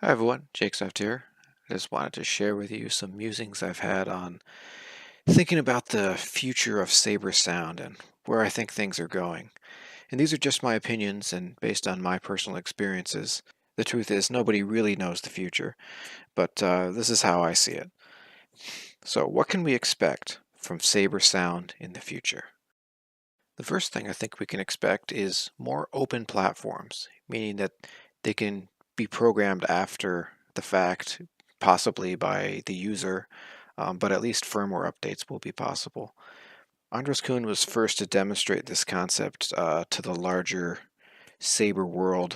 Hi everyone, Jake Seft here. I just wanted to share with you some musings I've had on thinking about the future of Saber sound and where I think things are going. And these are just my opinions and based on my personal experiences. The truth is, nobody really knows the future, but this is how I see it. So, what can we expect from Saber sound in the future? The first thing I think we can expect is more open platforms, meaning that they can be programmed after the fact, possibly by the user, but at least firmware updates will be possible. Andres Kuhn was first to demonstrate this concept to the larger Saber world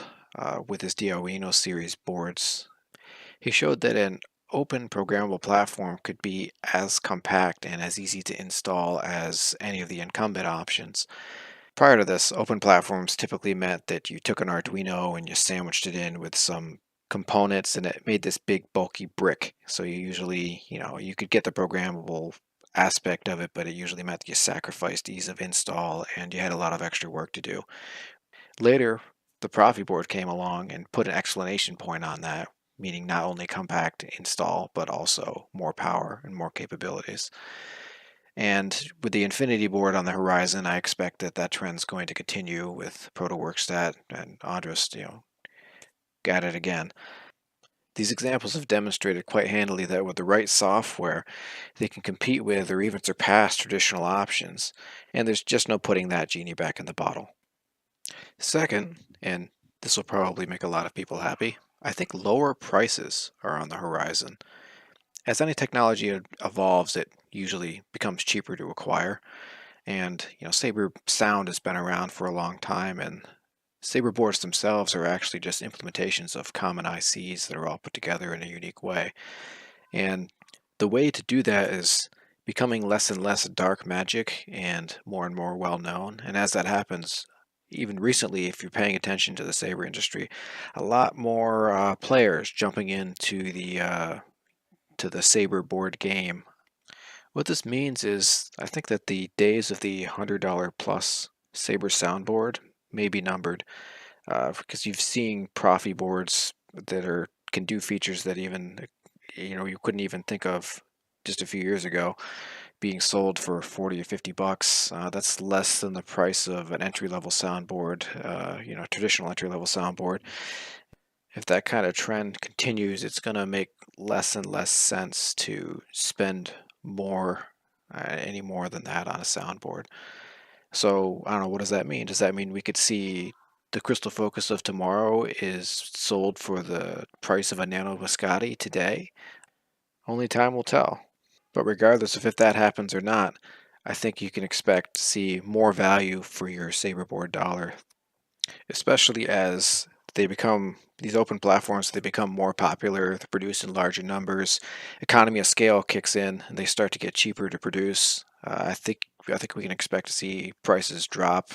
with his Arduino series boards. He showed that an open programmable platform could be as compact and as easy to install as any of the incumbent options. Prior to this, open platforms typically meant that you took an Arduino and you sandwiched it in with some components and it made this big bulky brick. So you usually, you could get the programmable aspect of it, but it usually meant that you sacrificed ease of install and you had a lot of extra work to do. Later, the Profi board came along and put an explanation point on that, meaning not only compact install, but also more power and more capabilities. And with the Infinity board on the horizon, I expect that that trend's going to continue with ProtoWorkstat and Andros, got it again. These examples have demonstrated quite handily that with the right software, they can compete with or even surpass traditional options, and there's just no putting that genie back in the bottle. Second, and this will probably make a lot of people happy, I think lower prices are on the horizon. As any technology evolves, it usually becomes cheaper to acquire. And Saber sound has been around for a long time, and Saber boards themselves are actually just implementations of common ICs that are all put together in a unique way. And the way to do that is becoming less and less dark magic and more well known. And as that happens, even recently, if you're paying attention to the Saber industry, a lot more players jumping into the Saber board game. What this means is, I think that the days of the $100 plus Saber soundboard may be numbered, because you've seen Profi boards that can do features that even you couldn't even think of just a few years ago, being sold for 40 or $50. That's less than the price of an entry level soundboard, traditional entry level soundboard. If that kind of trend continues, it's going to make less and less sense to spend more, any more than that on a soundboard. So I don't know, what does that mean? Does that mean we could see the Crystal Focus of tomorrow is sold for the price of a Nano Biscotti today? Only time will tell. But regardless of if that happens or not, I think you can expect to see more value for your Saberboard dollar, especially as these open platforms, they become more popular, they produce in larger numbers, economy of scale kicks in, and they start to get cheaper to produce. I think we can expect to see prices drop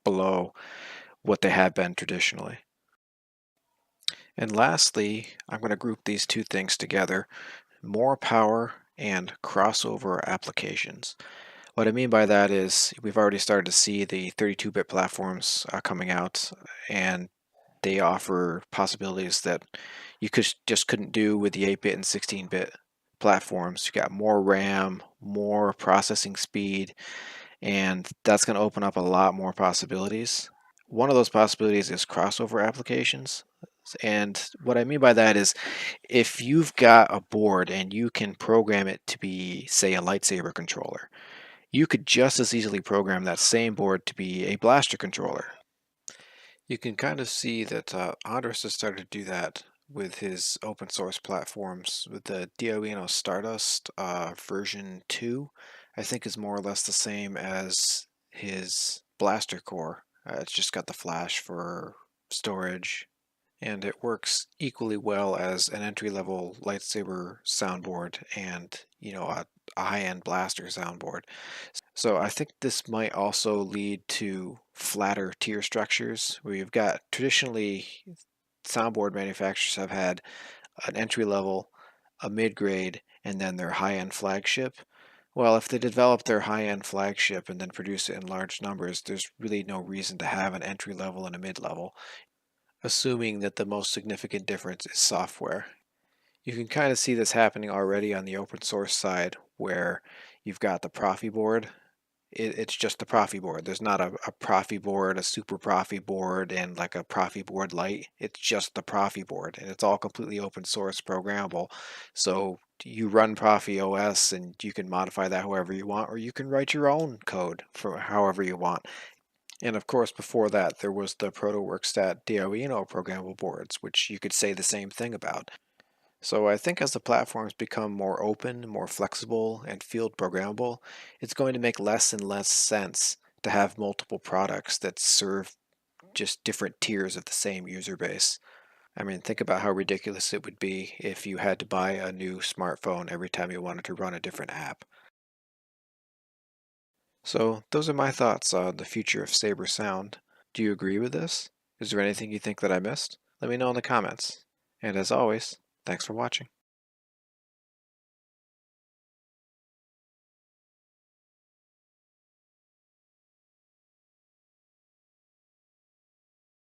below what they have been traditionally. And lastly, I'm going to group these two things together: more power and crossover applications. What I mean by that is we've already started to see the 32-bit platforms coming out, and they offer possibilities that you just couldn't do with the 8-bit and 16-bit platforms. You got more RAM, more processing speed, and that's going to open up a lot more possibilities. One of those possibilities is crossover applications. And what I mean by that is if you've got a board and you can program it to be, say, a lightsaber controller, you could just as easily program that same board to be a blaster controller. You can kind of see that Andres has started to do that with his open source platforms. With the Arduino Stardust version 2, I think is more or less the same as his blaster core. It's just got the flash for storage, and it works equally well as an entry-level lightsaber soundboard and a high-end blaster soundboard. So I think this might also lead to flatter tier structures where you've got traditionally soundboard manufacturers have had an entry level, a mid grade, and then their high end flagship. Well, if they develop their high end flagship and then produce it in large numbers, there's really no reason to have an entry level and a mid level. assuming that the most significant difference is software. You can kind of see this happening already on the open source side where you've got the Profi board. It's just the Profi board. There's not a Profi board, a super Profi board, and like a Profi board Lite. It's just the Profi board, and it's all completely open source programmable. So you run Profi OS and you can modify that however you want, or you can write your own code for however you want. And of course, before that, there was the ProtoWorkstat Arduino programmable boards, which you could say the same thing about. So I think as the platforms become more open, more flexible, and field programmable, it's going to make less and less sense to have multiple products that serve just different tiers of the same user base. I mean, think about how ridiculous it would be if you had to buy a new smartphone every time you wanted to run a different app. So those are my thoughts on the future of Saber Sound. Do you agree with this? Is there anything you think that I missed? Let me know in the comments. And as always, thanks for watching.